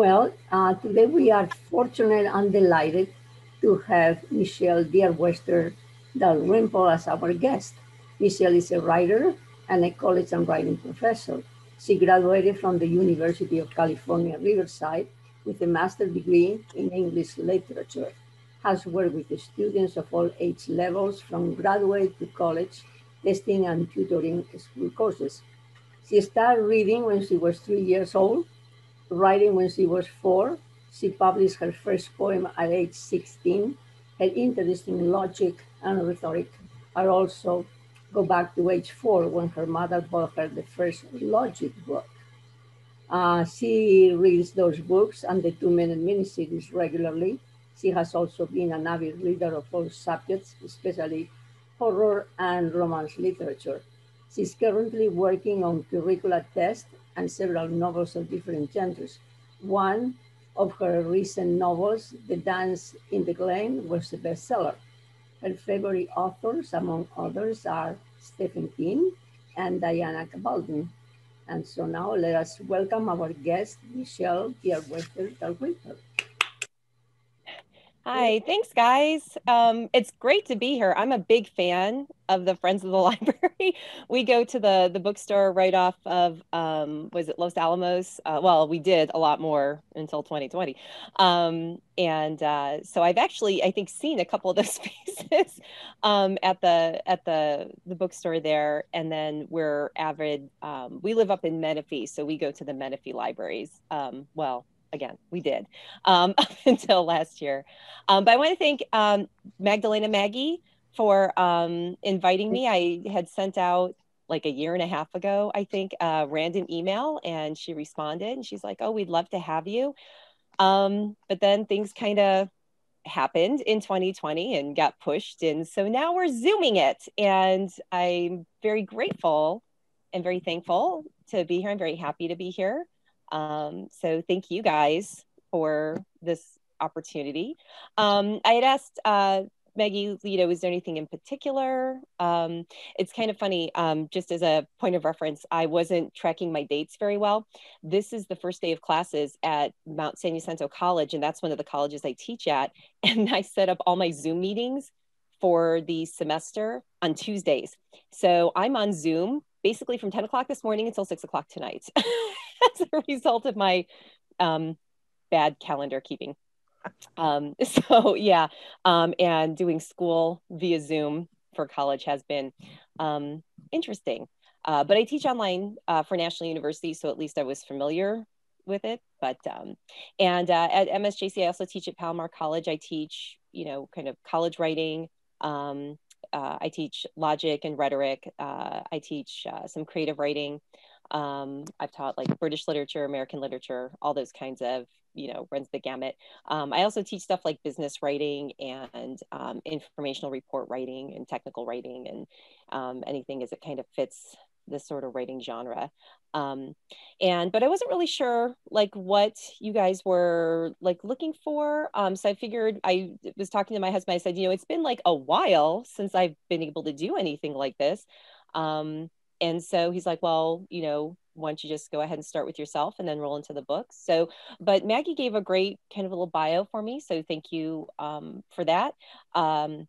Today we are fortunate and delighted to have Michelle Deerwester-Dalrymple as our guest. Michelle is a writer and a college and writing professor. She graduated from the University of California, Riverside with a master's degree in English literature, has worked with students of all age levels from graduate to college, testing and tutoring school courses. She started reading when she was 3 years old, writing when she was four. She published her first poem at age 16. Her interest in logic and rhetoric are also go back to age 4 when her mother bought her the first logic book. She reads those books and the 2 Minute miniseries regularly. She has also been an avid reader of all subjects, especially horror and romance literature. She's currently working on curricula tests and several novels of different genres. One of her recent novels, The Dance in the Glen, was a bestseller. Her favorite authors, among others, are Stephen King and Diana Gabaldon. And so now let us welcome our guest, Michelle Deerwester-Dalrymple. Hi, thanks guys. It's great to be here. I'm a big fan of the Friends of the Library. We go to the bookstore right off of was it Los Alamos? Well, we did a lot more until 2020. So I've actually, I think, seen a couple of those spaces at the bookstore there. And then we're avid. We live up in Menifee, so we go to the Menifee libraries. Again, we did up until last year. But I want to thank Magdalena Maggie for inviting me. I had sent out like a year and a half ago, I think, a random email, and she responded and she's like, "Oh, we'd love to have you." But then things kind of happened in 2020 and got pushed. And so now we're Zooming it. And I'm very grateful and very thankful to be here. I'm very happy to be here. So thank you guys for this opportunity. I had asked Maggie, is there anything in particular? It's kind of funny, just as a point of reference, I wasn't tracking my dates very well. This is the first day of classes at Mount San Jacinto College, and that's one of the colleges I teach at. And I set up all my Zoom meetings for the semester on Tuesdays. So I'm on Zoom basically from 10 o'clock this morning until 6 o'clock tonight as a result of my bad calendar keeping. And doing school via Zoom for college has been interesting. But I teach online for National University, so at least I was familiar with it. But at MSJC, I also teach at Palomar College. I teach, kind of college writing. I teach logic and rhetoric. I teach some creative writing. I've taught like British literature, American literature, all those kinds of, runs the gamut. I also teach stuff like business writing and informational report writing and technical writing and anything as it kind of fits this sort of writing genre. But I wasn't really sure like what you guys were like looking for. So I figured, I was talking to my husband, I said, it's been like a while since I've been able to do anything like this. And so he's like, well, why don't you just go ahead and start with yourself and then roll into the books. So, but Maggie gave a great kind of a little bio for me. So thank you for that. I'm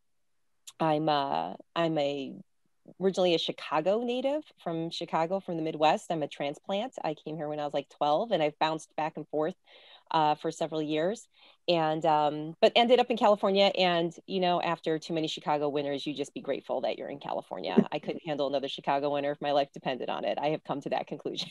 originally a Chicago native from Chicago, from the Midwest. I'm a transplant. I came here when I was like 12 and I've bounced back and forth for several years and but ended up in California. And after too many Chicago winters, you just be grateful that you're in California. I couldn't handle another Chicago winter if my life depended on it. I have come to that conclusion.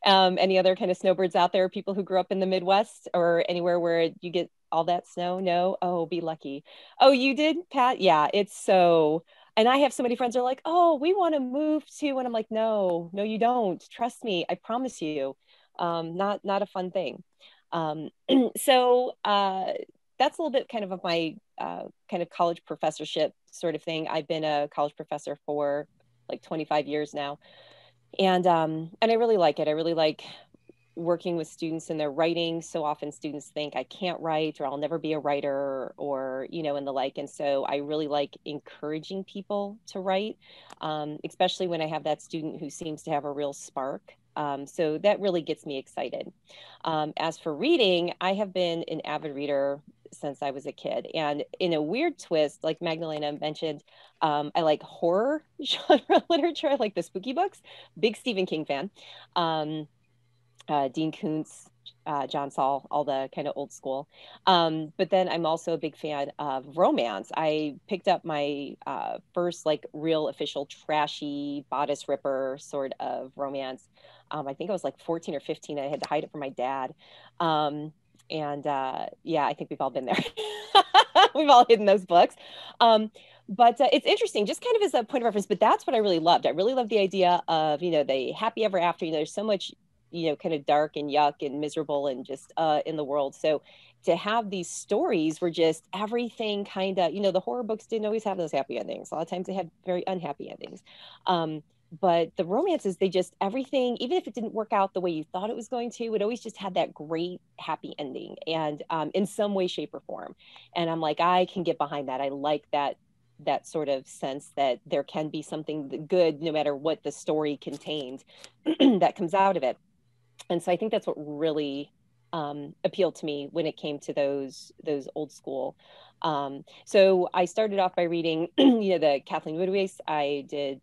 Any other kind of snowbirds out there, people who grew up in the Midwest or anywhere where you get all that snow? No? Oh, be lucky. Oh, you did, Pat? Yeah, it's so. And I have so many friends who are like, oh, we want to move to, and I'm like, no, you don't. Trust me, I promise you. Not a fun thing. So that's a little bit kind of my kind of college professorship sort of thing. I've been a college professor for like 25 years now. And I really like it. I really like working with students in their writing. So often students think I can't write or I'll never be a writer or, and the like. And so I really like encouraging people to write, especially when I have that student who seems to have a real spark So that really gets me excited. As for reading, I have been an avid reader since I was a kid. And in a weird twist, like Magdalena mentioned, I like horror genre literature. I like the spooky books. Big Stephen King fan. Um, Dean Koontz, John Saul, all the kind of old school. But then I'm also a big fan of romance. I picked up my first like real official trashy bodice ripper sort of romance. I think I was like 14 or 15. I had to hide it from my dad. And yeah, I think we've all been there. We've all hidden those books. But it's interesting, just kind of as a point of reference. But that's what I really loved. I really loved the idea of, the happy ever after. There's so much, kind of dark and yuck and miserable and just in the world. So to have these stories were just everything kind of, the horror books didn't always have those happy endings. A lot of times they had very unhappy endings. But the romances, they just, everything, even if it didn't work out the way you thought it was going to, it always just had that great happy ending and in some way, shape or form. And I'm like, I can get behind that. I like that sort of sense that there can be something good no matter what the story contained that comes out of it. And so I think that's what really appealed to me when it came to those old school. So I started off by reading, the Kathleen Woodwace. I did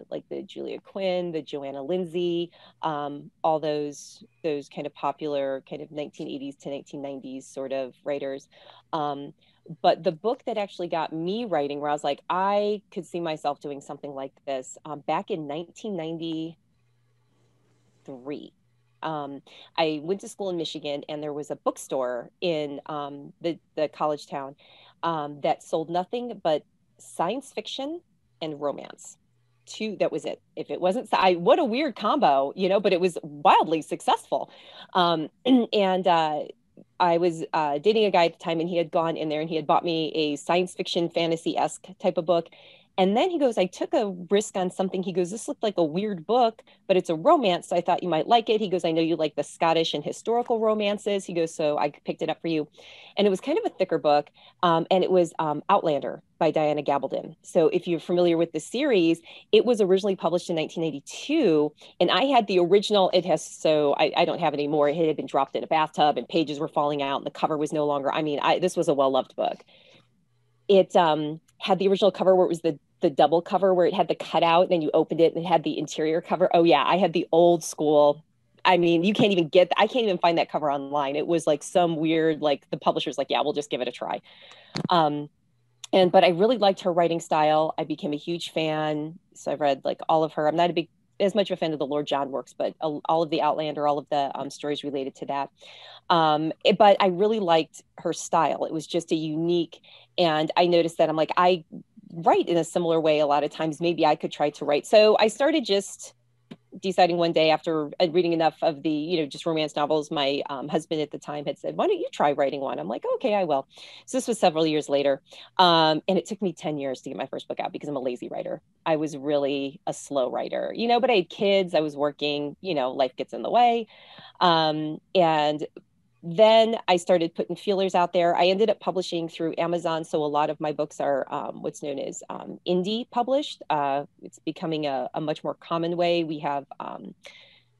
like the Julia Quinn, the Joanna Lindsay, all those kind of popular kind of 1980s to 1990s sort of writers. But the book that actually got me writing, where I was like, I could see myself doing something like this, back in 1993. I went to school in Michigan, and there was a bookstore in the college town that sold nothing but science fiction and romance. That was it. If it wasn't, what a weird combo, but it was wildly successful. And I was dating a guy at the time, and he had gone in there and he had bought me a science fiction fantasy-esque type of book. And then he goes, I took a risk on something. He goes, this looked like a weird book, but it's a romance. So I thought you might like it. He goes, I know you like the Scottish and historical romances. He goes, so I picked it up for you. And it was kind of a thicker book. And it was Outlander by Diana Gabaldon. So if you're familiar with the series, it was originally published in 1982. And I had the original. I don't have it anymore. It had been dropped in a bathtub and pages were falling out and the cover was no longer, this was a well-loved book. It had the original cover where it was the double cover where it had the cutout and then you opened it and it had the interior cover. Oh yeah, I had the old school. I can't even find that cover online. It was like some weird, like the publisher's like, yeah, we'll just give it a try. But I really liked her writing style. I became a huge fan. So I've read like all of her. I'm not as much of a fan of the Lord John works, but all of the Outlander, all of the stories related to that. But I really liked her style. It was just a unique, and I noticed that I'm like, I write in a similar way a lot of times. Maybe I could try to write. So I started just deciding one day after reading enough of the, just romance novels, my husband at the time had said, why don't you try writing one? I'm like, okay, I will. So this was several years later. And it took me 10 years to get my first book out because I'm a lazy writer. I was really a slow writer, but I had kids, I was working, life gets in the way. And then I started putting feelers out there. I ended up publishing through Amazon. So a lot of my books are what's known as indie published. It's becoming a much more common way. We have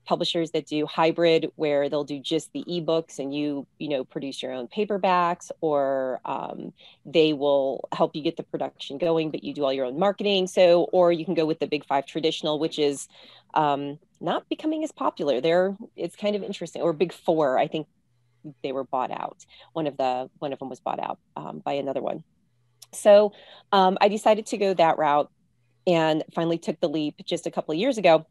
publishers that do hybrid where they'll do just the ebooks and you produce your own paperbacks, or they will help you get the production going, but you do all your own marketing. So, or you can go with the Big Five traditional, which is not becoming as popular. It's kind of interesting. Or Big Four, I think they were bought out. One of them was bought out by another one. So I decided to go that route and finally took the leap just a couple of years ago.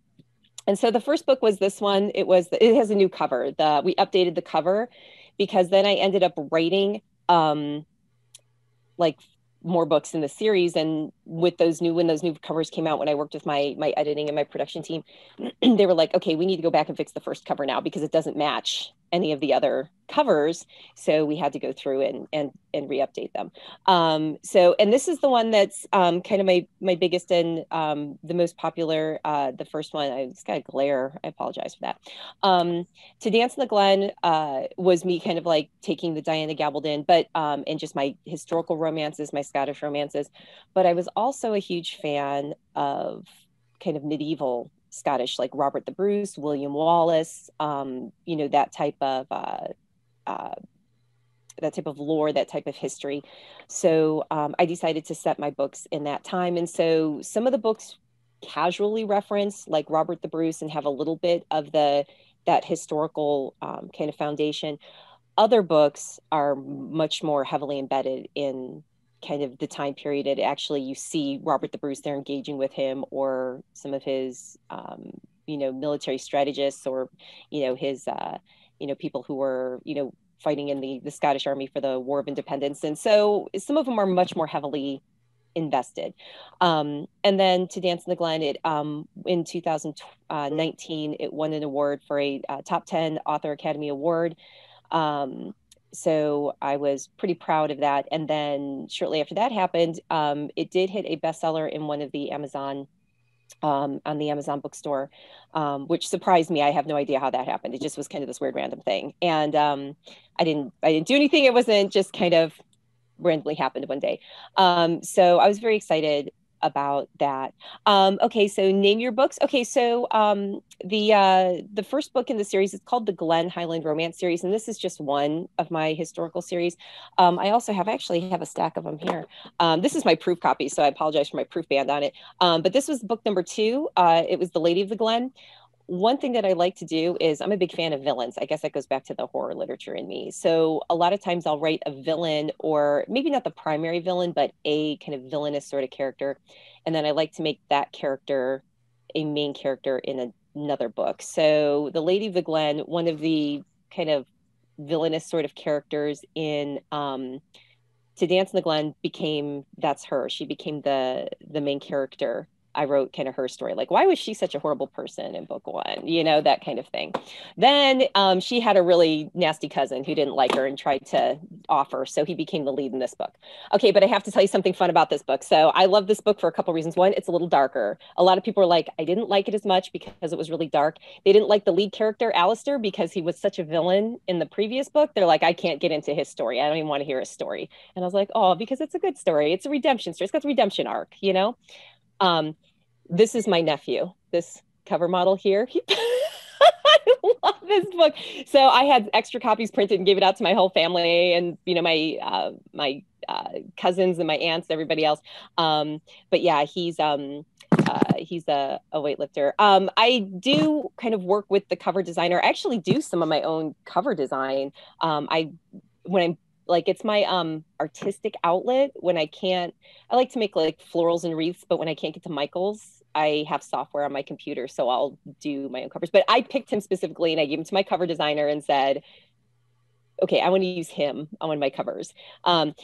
And so the first book was this one. It has a new cover. We updated the cover because then I ended up writing like more books in the series. And when those new covers came out, when I worked with my editing and my production team, they were like, okay, we need to go back and fix the first cover now because it doesn't match any of the other covers. So we had to go through and re-update them. And this is the one that's kind of my biggest and the most popular. The first one, I just got a glare. I apologize for that. To Dance in the Glen was me kind of like taking the Diana Gabaldon, but and just my historical romances, my Scottish romances. But I was also a huge fan of kind of medieval Scottish, like Robert the Bruce, William Wallace, you know, that type of lore, that type of history. So I decided to set my books in that time. And so some of the books casually reference like Robert the Bruce and have a little bit of that historical kind of foundation. Other books are much more heavily embedded in kind of the time period. It actually, you see Robert the Bruce, they're engaging with him, or some of his, you know, military strategists, or, you know, his, you know, people who were, you know, fighting in the Scottish Army for the War of Independence. And so some of them are much more heavily invested. And then To Dance in the Glen, it in 2019, it won an award for a top 10 Author Academy Award. So I was pretty proud of that. And then shortly after that happened, it did hit a bestseller in one of the Amazon, on the Amazon bookstore, which surprised me. I have no idea how that happened. It just was kind of this weird random thing. And I didn't do anything. It wasn't just kind of randomly happened one day. So I was very excited about that. Okay, so name your books. Okay, so the first book in the series is called the Glen Highland Romance series, and this is just one of my historical series. I also actually have a stack of them here. This is my proof copy, so I apologize for my proof band on it. But this was book number 2. It was The Lady of the Glen. One thing that I like to do is, I'm a big fan of villains. I guess that goes back to the horror literature in me. So a lot of times I'll write a villain, or maybe not the primary villain, but a kind of villainous sort of character. And then I like to make that character a main character in another book. So The Lady of the Glen, one of the kind of villainous sort of characters in To Dance in the Glen that's her. She became the main character. I wrote kind of her story, like, why was she such a horrible person in book 1, you know, that kind of thing. Then she had a really nasty cousin who didn't like her and tried to off her, so he became the lead in this book. Okay, but I have to tell you something fun about this book. So I love this book for a couple reasons. One, it's a little darker. A lot of people are like, I didn't like it as much because it was really dark. They didn't like the lead character, Alistair, because he was such a villain in the previous book. They're like, I can't get into his story. I don't even want to hear his story. And I was like, oh, because it's a good story. It's a redemption story. It's got the redemption arc, you know? This is my nephew, this cover model here. I love this book. So I had extra copies printed and gave it out to my whole family, and, you know, my cousins and my aunts, everybody else. But yeah, he's a weightlifter. I do kind of work with the cover designer. I actually do some of my own cover design. When I'm like, it's my artistic outlet. When I like to make like florals and wreaths, but when I can't get to Michael's, I have software on my computer, so I'll do my own covers. But I picked him specifically, and I gave him to my cover designer and said, okay, I want to use him on one of my covers.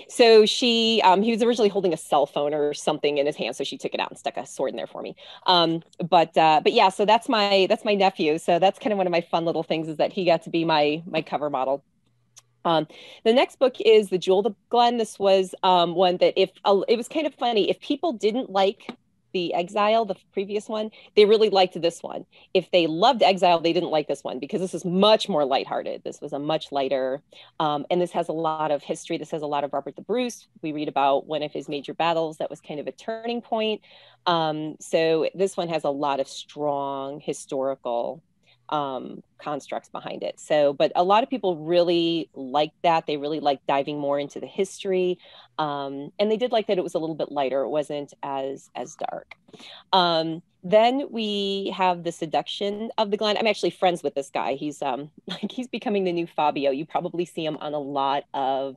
So he was originally holding a cell phone or something in his hand, so she took it out and stuck a sword in there for me. But yeah, so that's my nephew. So that's kind of one of my fun little things, is that he got to be my cover model. The next book is The Jewel of the Glen. This was one that it was kind of funny. If people didn't like The Exile, the previous one, they really liked this one. If they loved Exile, they didn't like this one, because this is much more lighthearted. This was a much lighter, and this has a lot of history. This has a lot of Robert the Bruce. We read about one of his major battles that was kind of a turning point. So this one has a lot of strong historical constructs behind it. So, but a lot of people really liked that. They really liked diving more into the history. And they did like that it was a little bit lighter. It wasn't as dark. Then we have The Seduction of the Glen. I'm actually friends with this guy. He's like, he's becoming the new Fabio. You probably see him on a lot of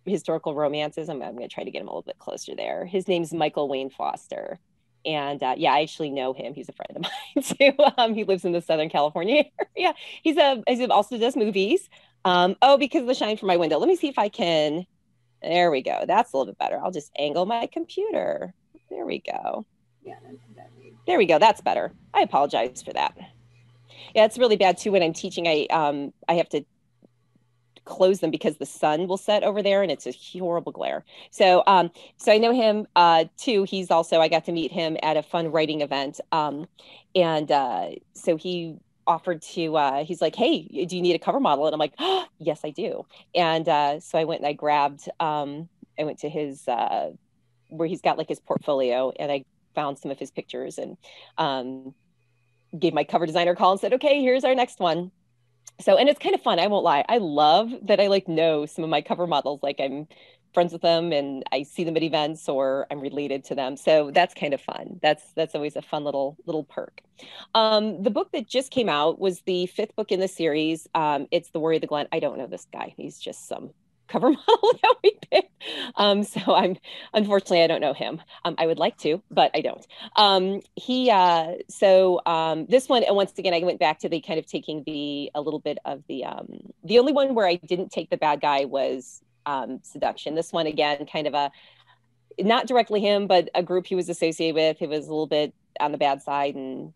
historical romances. I'm going to try to get him a little bit closer there. His name's Michael Wayne Foster. And yeah, I actually know him. He's a friend of mine too. He lives in the Southern California area. He also does movies. Because of the shine from my window. Let me see if I can. There we go. That's a little bit better. I'll just angle my computer. There we go. Yeah, there we go. That's better. I apologize for that. Yeah, it's really bad too when I'm teaching. I have to close them because the sun will set over there and it's a horrible glare. So I know him too. He's also, I got to meet him at a fun writing event. So he offered to, he's like, hey, do you need a cover model? And I'm like, oh, yes, I do. And so I went and I went to his, where he's got like his portfolio, and I found some of his pictures and gave my cover designer a call and said, okay, here's our next one. So, and it's kind of fun. I won't lie. I love that I like know some of my cover models. Like I'm friends with them and I see them at events or I'm related to them. So that's kind of fun. That's always a fun little perk. The book that just came out was the fifth book in the series. It's The Warrior of the Glen. I don't know this guy. He's just some cover model that we picked. So I'm unfortunately I don't know him. I would like to, but I don't. This one, and once again, I went back to the kind of taking a little bit of the only one where I didn't take the bad guy was Seduction. This one, again, kind of not directly him, but a group he was associated with. It was a little bit on the bad side and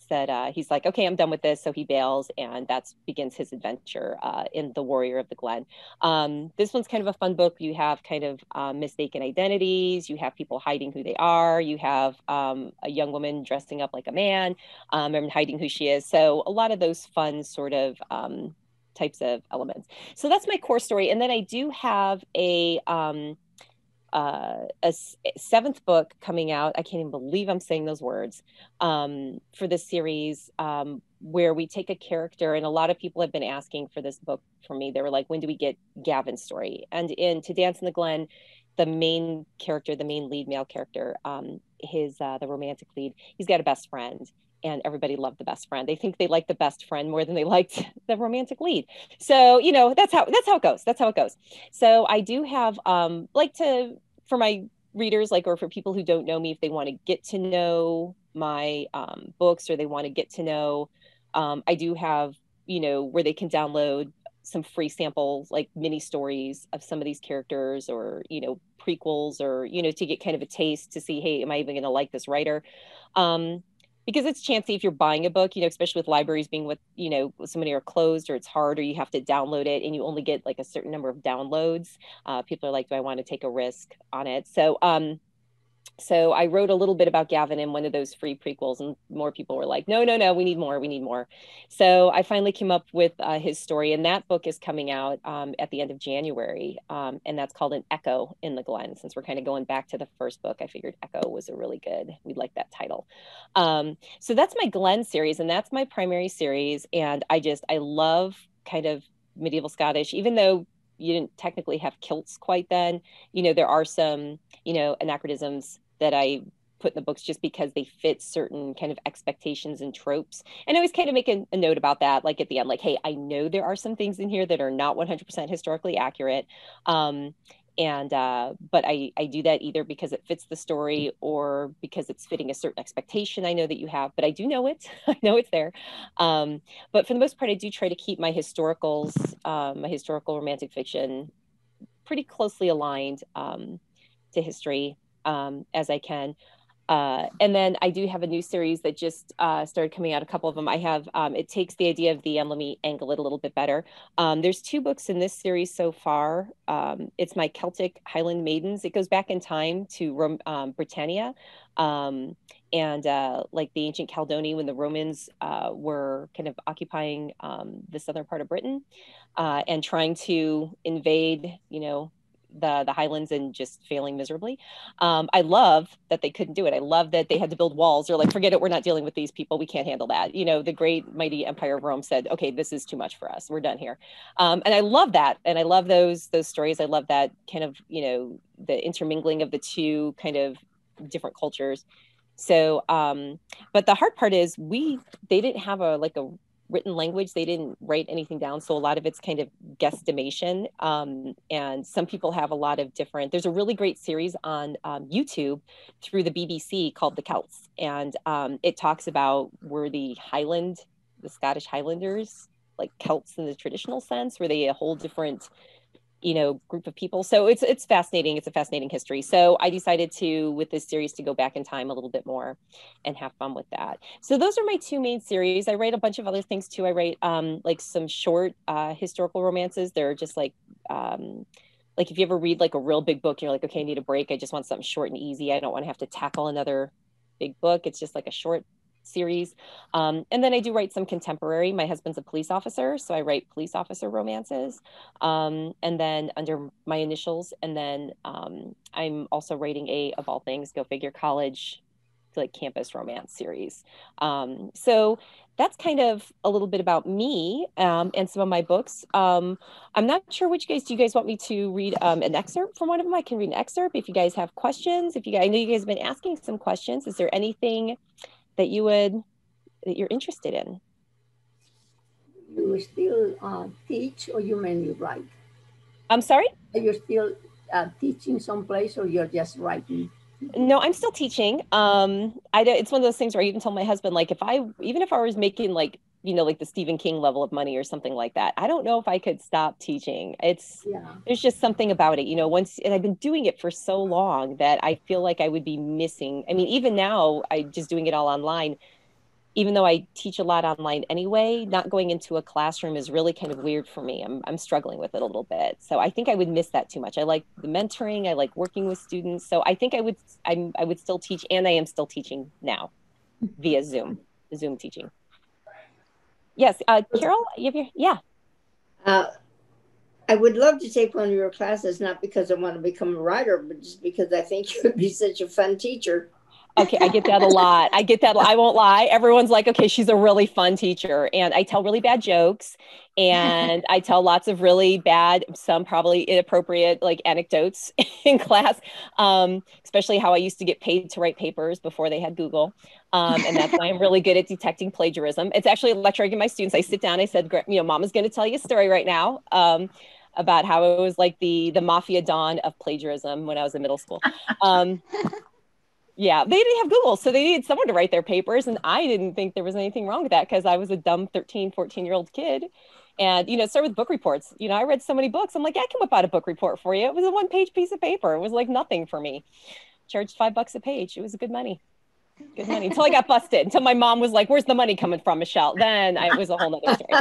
said he's like, okay, I'm done with this. So he bails and that begins his adventure in The Warrior of the Glen. This one's kind of a fun book. You have kind of mistaken identities. You have people hiding who they are. You have a young woman dressing up like a man and hiding who she is. So a lot of those fun sort of types of elements. So that's my core story. And then I do have a seventh book coming out. I can't even believe I'm saying those words for this series where we take a character, and a lot of people have been asking for this book for me. They were like, when do we get Gavin's story? And in To Dance in the Glen, the main character, the main lead male character, the romantic lead, he's got a best friend. And everybody loved the best friend. They think they like the best friend more than they liked the romantic lead. So, that's how it goes. That's how it goes. So I do have for my readers, or for people who don't know me, if they want to get to know my books or they want to get to know, I do have, where they can download some free samples, like mini stories of some of these characters or, prequels or, to get kind of a taste to see, hey, am I even going to like this writer? Because it's chancy if you're buying a book, especially with libraries being with, so many are closed or it's hard or you have to download it and you only get like a certain number of downloads. People are like, do I want to take a risk on it? So I wrote a little bit about Gavin in one of those free prequels and more people were like, no, we need more. So I finally came up with his story, and that book is coming out at the end of January. And that's called An Echo in the Glen. Since we're kind of going back to the first book, I figured Echo was we'd like that title. So that's my Glen series, and that's my primary series. And I love kind of medieval Scottish, even though you didn't technically have kilts quite then. There are some, anachronisms that I put in the books just because they fit certain kind of expectations and tropes. And I always kind of make a note about that, like at the end, like, hey, I know there are some things in here that are not 100% historically accurate. But I do that either because it fits the story or because it's fitting a certain expectation I know that you have, but I do know it. I know it's there. But for the most part, I do try to keep my historical romantic fiction pretty closely aligned to history as I can. And then I do have a new series that just started coming out, a couple of them. I have, it takes the idea of let me angle it a little bit better. There's 2 books in this series so far. It's my Celtic Highland Maidens. It goes back in time to Britannia and like the ancient Caledoni when the Romans were kind of occupying the southern part of Britain and trying to invade, the Highlands and just failing miserably. I love that they couldn't do it. I love that they had to build walls. They're like, forget it. We're not dealing with these people. We can't handle that. The great mighty empire of Rome said, okay, this is too much for us. We're done here. And I love that. And I love those stories. I love that kind of, the intermingling of the two kind of different cultures. So, but the hard part is they didn't have a written language. They didn't write anything down. So a lot of it's kind of guesstimation. And some people have a lot of different, there's a really great series on YouTube through the BBC called The Celts. And it talks about were the Scottish Highlanders, like Celts in the traditional sense, were they a whole different group of people. So it's fascinating. It's a fascinating history. So I decided with this series to go back in time a little bit more and have fun with that. So those are my 2 main series. I write a bunch of other things too. I write like some short historical romances. They're just like if you ever read like a real big book, you're like, okay, I need a break. I just want something short and easy. I don't want to have to tackle another big book. It's just like a short series. And then I do write some contemporary. My husband's a police officer, so I write police officer romances. And then under my initials, and then I'm also writing of all things, go figure, college, like campus romance series. So that's kind of a little bit about me and some of my books. I'm not sure which guys, do you guys want me to read an excerpt from one of them? I can read an excerpt if you guys have questions. If you guys, I know you guys have been asking some questions. Is there anything that you're interested in? You still teach, or you mainly write? I'm sorry? Are you still teaching someplace, or you're just writing? No, I'm still teaching. It's one of those things where I even told my husband, like, even if I was making like, like the Stephen King level of money or something like that, I don't know if I could stop teaching. There's just something about it, and I've been doing it for so long that I feel like I would be missing. I mean, even now, I just doing it all online, even though I teach a lot online anyway, not going into a classroom is really kind of weird for me. I'm struggling with it a little bit. So I think I would miss that too much. I like the mentoring. I like working with students. So I think I would still teach, and I am still teaching now via Zoom teaching. Yes, Carol, yeah. I would love to take one of your classes, not because I want to become a writer, but just because I think you would be such a fun teacher. Okay, I get that a lot. I won't lie. Everyone's like, okay, she's a really fun teacher. And I tell really bad jokes. And I tell lots of really bad, some probably inappropriate, like anecdotes in class, especially how I used to get paid to write papers before they had Google. And that's why I'm really good at detecting plagiarism. It's actually lecturing my students. I sit down, I said, Mama's going to tell you a story right now. About how it was like the mafia dawn of plagiarism when I was in middle school. Yeah, they didn't have Google, so they needed someone to write their papers. And I didn't think there was anything wrong with that because I was a dumb 13, 14-year-old kid. And, it started with book reports. I read so many books. I'm like, I can whip out a book report for you. It was a 1-page piece of paper. It was like nothing for me. Charged $5 a page. It was good money. Good money. Until I got busted. Until my mom was like, where's the money coming from, Michelle? Then it was a whole nother story.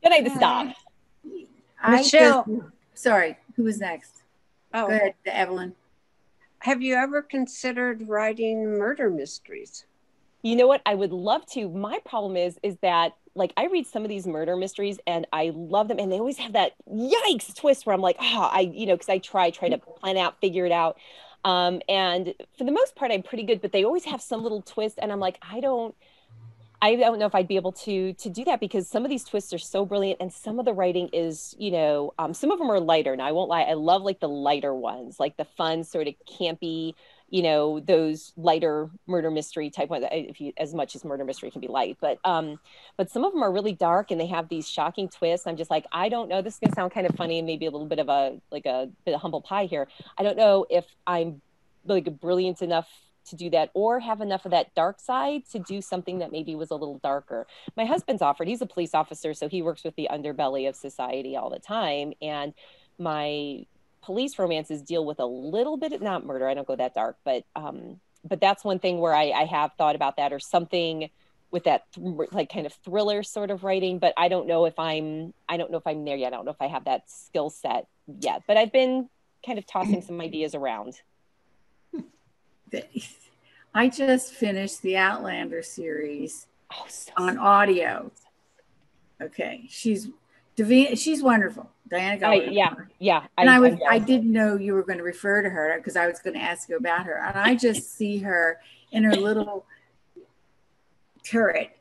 Then I had to stop. Michelle. Sorry, who was next? Oh, go ahead, Evelyn. Have you ever considered writing murder mysteries? You know what? I would love to. My problem is that like I read some of these murder mysteries and I love them, and they always have that yikes twist where I'm like, because I try to plan out, figure it out. And for the most part, I'm pretty good, but they always have some little twist, and I'm like, I don't know if I'd be able to do that because some of these twists are so brilliant, and some of the writing is, some of them are lighter. Now, I won't lie, I love like the lighter ones, like the fun sort of campy, those lighter murder mystery type ones. As much as murder mystery can be light, but some of them are really dark and they have these shocking twists. I'm just like, I don't know. This is gonna sound kind of funny and maybe a little bit of a bit of humble pie here. I don't know if I'm like brilliant enough to do that or have enough of that dark side to do something that maybe was a little darker. My husband's offered, he's a police officer, so he works with the underbelly of society all the time. And my police romances deal with a little bit of, not murder, I don't go that dark, but that's one thing where I have thought about that, or something with that like kind of thriller sort of writing, but I don't know if I'm there yet. I don't know if I have that skill set yet, but I've been kind of tossing some ideas around. I just finished the Outlander series on audio. Okay, she's wonderful, Diana Gallagher. Yeah. And I didn't know you were going to refer to her because I was going to ask you about her. And I just see her in her little turret,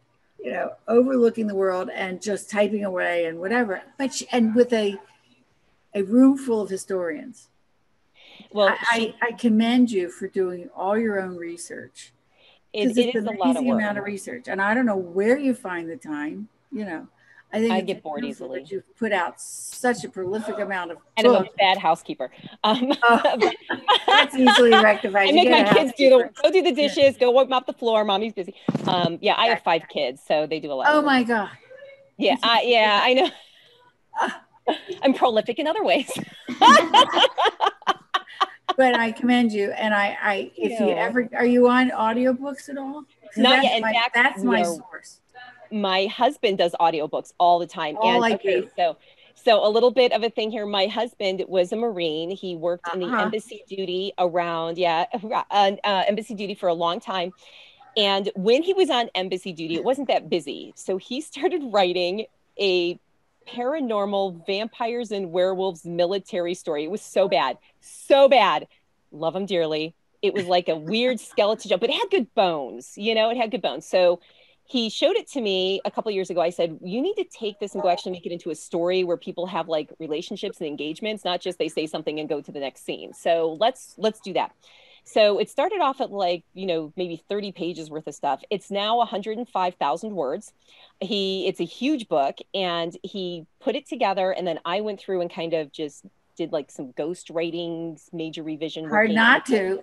overlooking the world and just typing away and whatever. But and with a room full of historians. Well, I commend you for doing all your own research. It is a lot of work. Amount of research, and I don't know where you find the time. I think I get bored easily. That you've put out such a prolific amount of and books. I'm a bad housekeeper. That's easily rectified. I make my kids go do the dishes, go mop the floor. Mommy's busy. I have 5 kids, so they do a lot. Oh my God. Yeah, I know. I'm prolific in other ways. But I commend you, and if you ever, are you on audiobooks at all? Not yet. In fact, that's my source. My husband does audiobooks all the time. So So a little bit of a thing here. My husband was a Marine. He worked in the embassy duty around, embassy duty for a long time. And when he was on embassy duty, it wasn't that busy. So he started writing a paranormal vampires and werewolves military story. It was so bad, so bad. Love him dearly. It was like a weird skeleton joke, but it had good bones, it had good bones. So he showed it to me a couple of years ago. I said, you need to take this and go actually make it into a story where people have like relationships and engagements, not just they say something and go to the next scene. So let's do that. So it started off at like, maybe 30 pages worth of stuff. It's now 105,000 words. It's a huge book, and he put it together. And then I went through and kind of just did like some ghost writings, major revision. Hard not to.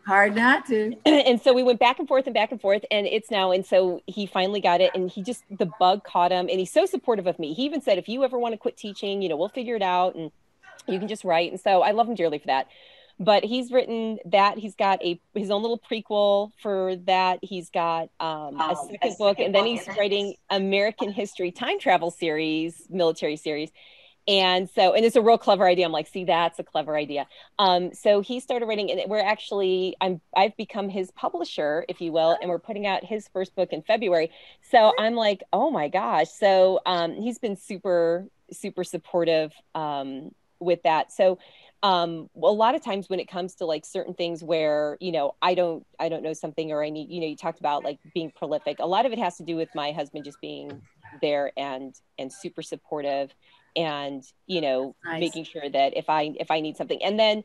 And so we went back and forth, and it's now, and so he finally got it, and the bug caught him, and he's so supportive of me. He even said, if you ever want to quit teaching, we'll figure it out, and you can just write. And so I love him dearly for that. But he's written that. He's got his own little prequel for that. He's got a second book, and then he's writing American History Time Travel series, military series. And it's a real clever idea. I'm like, see, that's a clever idea. So he started writing, and I've become his publisher, if you will, and we're putting out his first book in February. So I'm like, oh my gosh. So he's been super, super supportive with that. So a lot of times when it comes to like certain things where, I don't know something, or I need, you talked about like being prolific. A lot of it has to do with my husband just being there and super supportive, and, nice. Making sure that if I need something, and then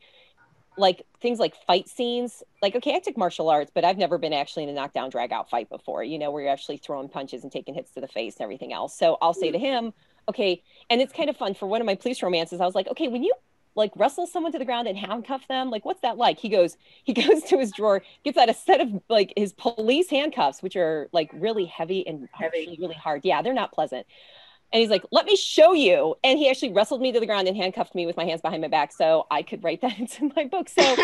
like things like fight scenes, like, okay, I took martial arts, but I've never been actually in a knockdown drag out fight before, where you're actually throwing punches and taking hits to the face and everything else. So I'll say to him, okay. And it's kind of fun for one of my police romances. I was like, okay, when you like wrestle someone to the ground and handcuff them, like, what's that like? He goes to his drawer, gets out a set of like his police handcuffs, which are like really heavy and really hard. Yeah, they're not pleasant. And he's like, let me show you. And he actually wrestled me to the ground and handcuffed me with my hands behind my back, so I could write that into my book. So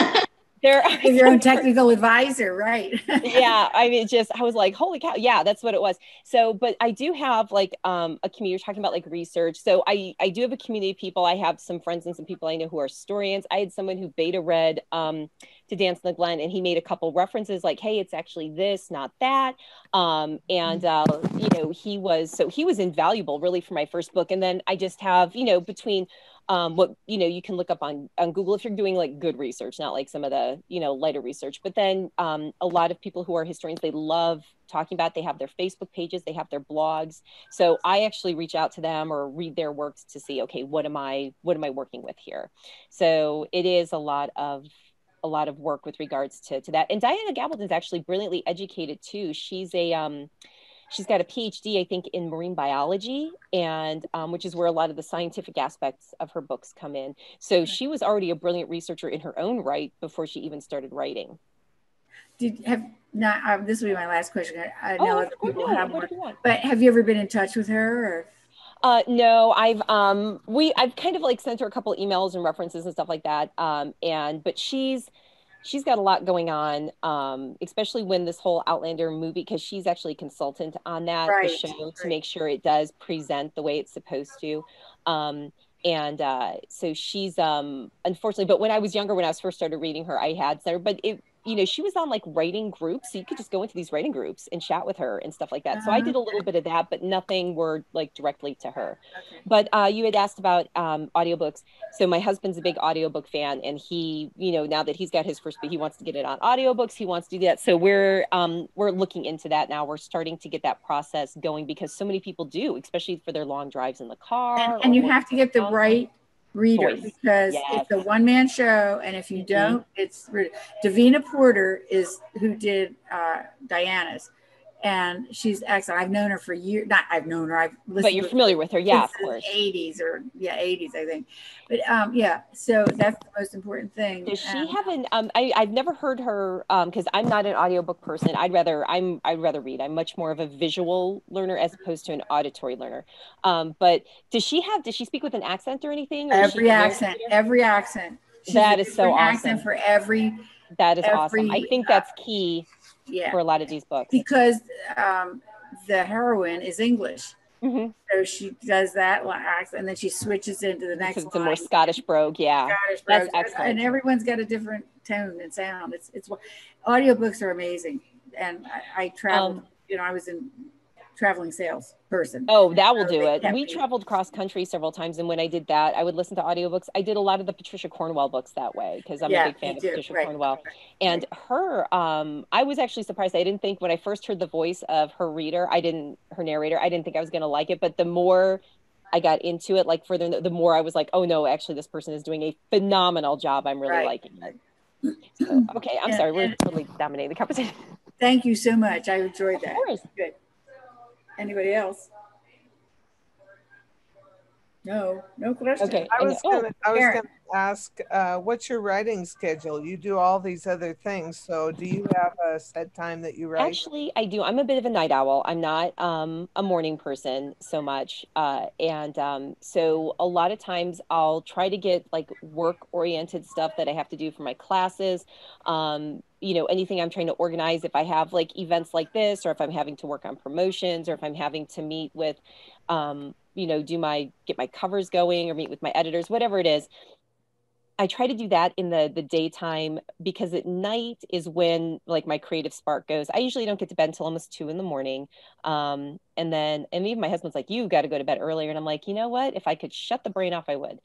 there are your own technical advisor, right? Yeah, I mean, I was like, holy cow, yeah, that's what it was. So, but I do have like a community. You're talking about like research. So I do have a community of people. I have some friends and some people I know who are historians. I had someone who beta read To Dance in the Glen, and he made a couple references like, hey, it's actually this, not that. He was invaluable really for my first book. And then I just have, between what you can look up on Google if you're doing like good research, not like some of the lighter research. But then a lot of people who are historians, they love talking about, they have their Facebook pages, they have their blogs. So I actually reach out to them or read their works to see, okay, what am I working with here? So it is a lot of work with regards to that. And Diana Gabaldon's actually brilliantly educated too. She's she's got a PhD, I think, in marine biology, and which is where a lot of the scientific aspects of her books come in. So she was already a brilliant researcher in her own right before she even started writing. This will be my last question. I know other people have more, but have you ever been in touch with her? Or? No, I've kind of like sent her a couple of emails and references and stuff like that. But she's got a lot going on, especially when this whole Outlander movie, because she's actually a consultant on that the show to make sure it does present the way it's supposed to. So she's unfortunately, but when I was younger, when I was first started reading her, I had her, but she was on like writing groups, so you could just go into these writing groups and chat with her and stuff like that. So I did a little bit of that, but nothing word like directly to her. Okay. But you had asked about audiobooks. So my husband's a big audiobook fan, and he, now that he's got his first book, he wants to get it on audiobooks. He wants to do that. So we're looking into that now. We're starting to get that process going because so many people do, especially for their long drives in the car. And you have to get the right reader because it's a one-man show, and if you don't, it's Davina Porter is who did Diana's, and she's excellent. I've known her for years. Not I've known her. I've listened. But you're familiar with her, yeah, of course. 80s, I think. But so that's the most important thing. Does she have an? I've never heard her because I'm not an audiobook person. I'd rather read. I'm much more of a visual learner as opposed to an auditory learner. But does she speak with an accent or anything? Or every accent. That is so awesome. Accent for every. That is awesome. I think that's key for a lot of these books because the heroine is English. Mm-hmm. So she does that and then she switches into the next It's line. a more Scottish brogue, yeah. Scottish That's brogue. excellent. And everyone's got a different tone and sound. It's audiobooks are amazing. And I traveled, I was in traveling sales person. Oh, that will do it. We traveled cross country several times, and when I did that, I would listen to audiobooks. I did a lot of the Patricia Cornwell books that way because I'm a big fan of Patricia Cornwell. And her, I was actually surprised. I didn't think when I first heard the voice of her narrator, I didn't think I was going to like it. But the more I got into it, like further, the more I was like, oh no, actually, this person is doing a phenomenal job. I'm really liking it. So, okay, I'm sorry, we're totally dominating the conversation. Thank you so much. I enjoyed that. Of course. Good. Anybody else? No question. Okay. I was going to ask, what's your writing schedule? You do all these other things. So do you have a set time that you write? Actually, I do. I'm a bit of a night owl. I'm not a morning person so much. So a lot of times I'll try to get like work-oriented stuff that I have to do for my classes. Anything I'm trying to organize, if I have like events like this, or if I'm having to work on promotions, or if I'm having to meet with get my covers going or meet with my editors, whatever it is. I try to do that in the daytime because at night is when like my creative spark goes. I usually don't get to bed until almost 2 a.m. And even my husband's like, you got to go to bed earlier. And I'm like, you know what? If I could shut the brain off, I would.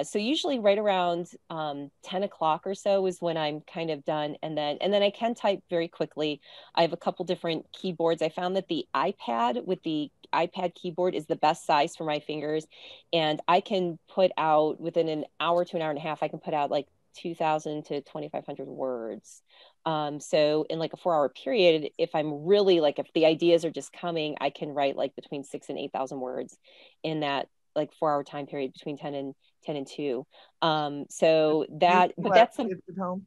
So usually right around 10 o'clock or so is when I'm kind of done. And then I can type very quickly. I have a couple different keyboards. I found that the iPad with the iPad keyboard is the best size for my fingers. And I can put out within an hour to an hour and a half, I can put out like 2,000 to 2,500 words. So in like a 4-hour period, if I'm really like, if the ideas are just coming, I can write like between 6,000 and 8,000 words in that like 4-hour time period between 10 and 2. So that, but that's some kids at home.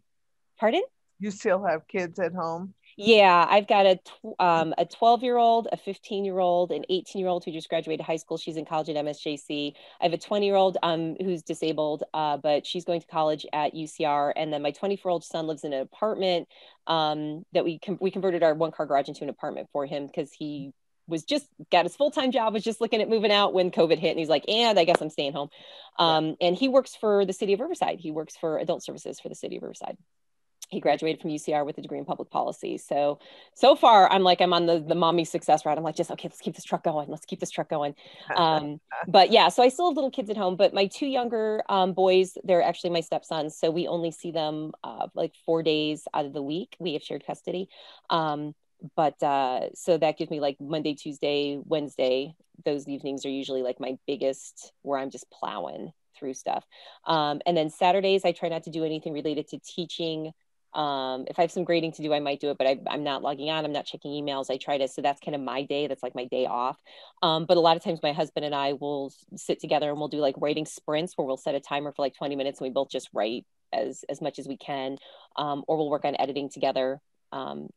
Pardon? You still have kids at home? Yeah, I've got a 12-year-old, a 15-year-old, an 18-year-old who just graduated high school. She's in college at MSJC. I have a 20-year-old who's disabled, but she's going to college at UCR. And then my 24-year-old son lives in an apartment that we converted our one-car garage into an apartment for him because he was just got his full-time job, was just looking at moving out when COVID hit. And he's like, and I guess I'm staying home. And he works for the city of Riverside. He works for adult services for the city of Riverside. He graduated from UCR with a degree in public policy. So far I'm on the mommy success route. I'm like, okay, let's keep this truck going. Let's keep this truck going. But yeah, so I still have little kids at home, but my 2 younger boys, they're actually my stepsons. So we only see them like 4 days out of the week. We have shared custody. So that gives me like Monday, Tuesday, Wednesday. Those evenings are usually like my biggest where I'm just plowing through stuff. And then Saturdays, I try not to do anything related to teaching. If I have some grading to do, I might do it, but I'm not logging on. I'm not checking emails. So that's kind of my day. That's like my day off. But a lot of times my husband and I will sit together and we'll do like writing sprints where we'll set a timer for like 20 minutes and we both just write as much as we can. Or we'll work on editing together.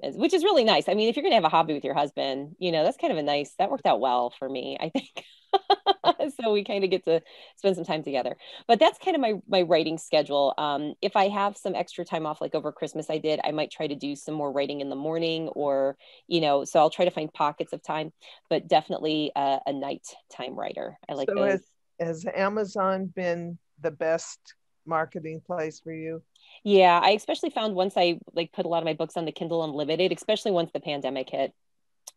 Which is really nice. I mean, if you're going to have a hobby with your husband, that's kind of that worked out well for me, I think. So we kind of get to spend some time together, but that's kind of my writing schedule. If I have some extra time off, like over Christmas, I might try to do some more writing in the morning or, so I'll try to find pockets of time, but definitely a nighttime writer. I like those. Has Amazon been the best marketing place for you? Yeah, I especially found once I like put a lot of my books on the Kindle Unlimited, especially once the pandemic hit.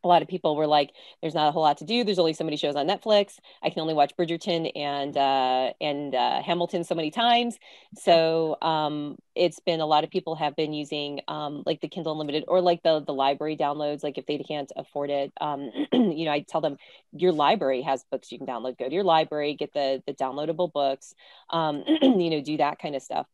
A lot of people were like, there's not a whole lot to do. There's only so many shows on Netflix. I can only watch Bridgerton and Hamilton so many times. So it's been, a lot of people have been using like the Kindle Unlimited or like the library downloads. Like if they can't afford it, I tell them your library has books you can download. Go to your library, get the downloadable books, do that kind of stuff.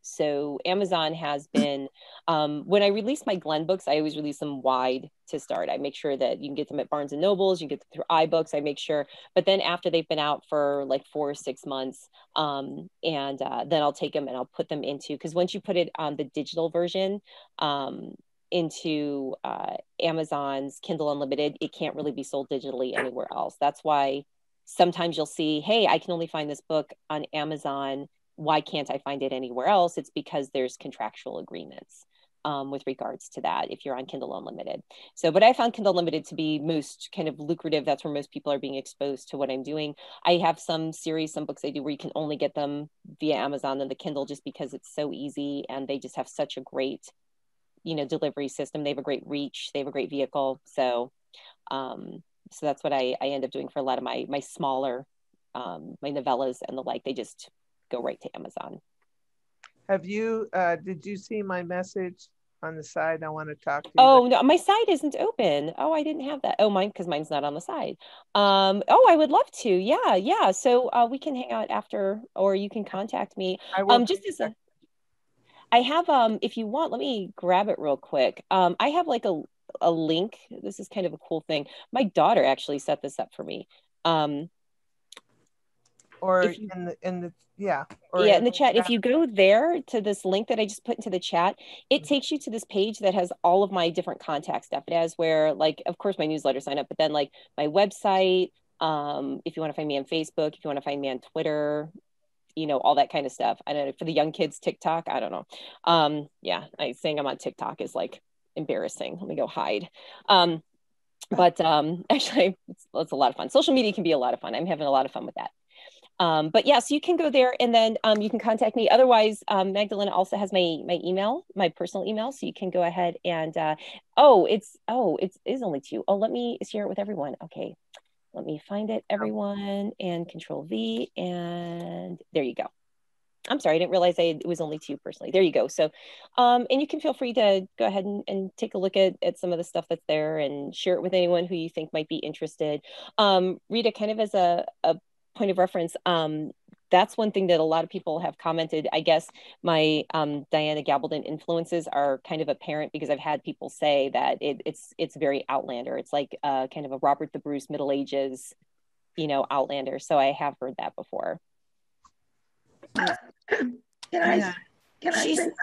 So Amazon has been, when I release my Glenn books, I always release them wide to start. I make sure that you can get them at Barnes and Nobles, you can get them through iBooks. I make sure, but then after they've been out for like 4 or 6 months, then I'll take them and I'll put them into, because once you put it on the digital version, into Amazon's Kindle Unlimited, it can't really be sold digitally anywhere else. That's why sometimes you'll see, hey, I can only find this book on Amazon. Why can't I find it anywhere else? It's because there's contractual agreements. with regards to that if you're on Kindle Unlimited. So, but I found Kindle Unlimited to be most kind of lucrative. That's where most people are being exposed to what I'm doing. I have some series, some books I do where you can only get them via Amazon and the Kindle just because it's so easy and they just have such a great, delivery system. They have a great reach. They have a great vehicle. So, so that's what I end up doing for a lot of my smaller, my novellas and the like. They just go right to Amazon. Have you, did you see my message on the side? I want to talk to you. Oh, no, my side isn't open. Oh, I didn't have that. Oh, because mine's not on the side. Oh, I would love to. Yeah. So we can hang out after, or you can contact me. Just as I have, if you want, let me grab it real quick. I have like a link. This is kind of a cool thing. My daughter actually set this up for me. Or in the chat. If you go there to this link that I just put into the chat, it takes you to this page that has all of my different contact stuff. It has where, like, of course, my newsletter sign up, but then like my website, if you want to find me on Facebook, if you want to find me on Twitter, all that kind of stuff. I don't know, for the young kids, TikTok, I don't know. Yeah, saying I'm on TikTok is like embarrassing. Let me go hide. But actually, it's a lot of fun. Social media can be a lot of fun. I'm having a lot of fun with that. But yeah, so you can go there and then you can contact me. Otherwise, Magdalena also has my email, my personal email. So you can go ahead and, it is only 2. Oh, let me share it with everyone. Okay, let me find it, everyone, and Control V, and there you go. I'm sorry, I didn't realize it was only 2 personally. There you go. So, and you can feel free to go ahead and take a look at some of the stuff that's there and share it with anyone who you think might be interested. Rita, kind of as a point of reference, that's one thing that a lot of people have commented. I guess my Diana Gabaldon influences are kind of apparent because I've had people say that it's very Outlander. It's like kind of a Robert the Bruce Middle Ages, Outlander. So I have heard that before. Can I say something?